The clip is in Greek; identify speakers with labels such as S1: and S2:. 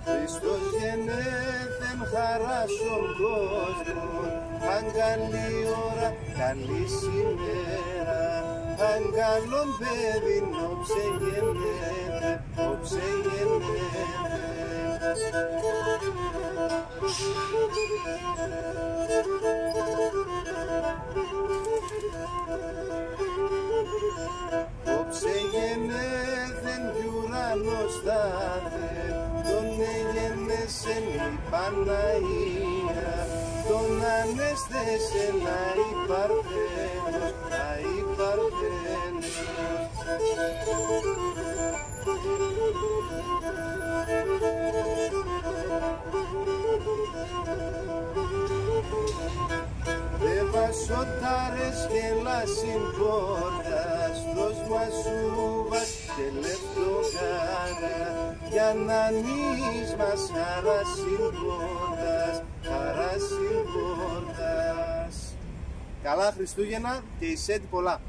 S1: Χριστός γενέθεν χαρά στον κόσμο, αν καλή ώρα, καλή ημέρα, αν καλόν παιδί, όψε γενέθεν, όψε γενέθεν. Όψε γενέθεν κι ουρανός στάθεν, τον εγενέσεν η Παναγία, τον ανέστησεν αη Παρθένος, αη Παρθένος. Δε βασοτάρες και λάσιν πόρτας, δώσμα σούβας και λεπτοκάρα, για να νεις μας χαρά συμπόρτας, χαρά συμπόρτας. Καλά Χριστούγεννα και εισέτη πολλά.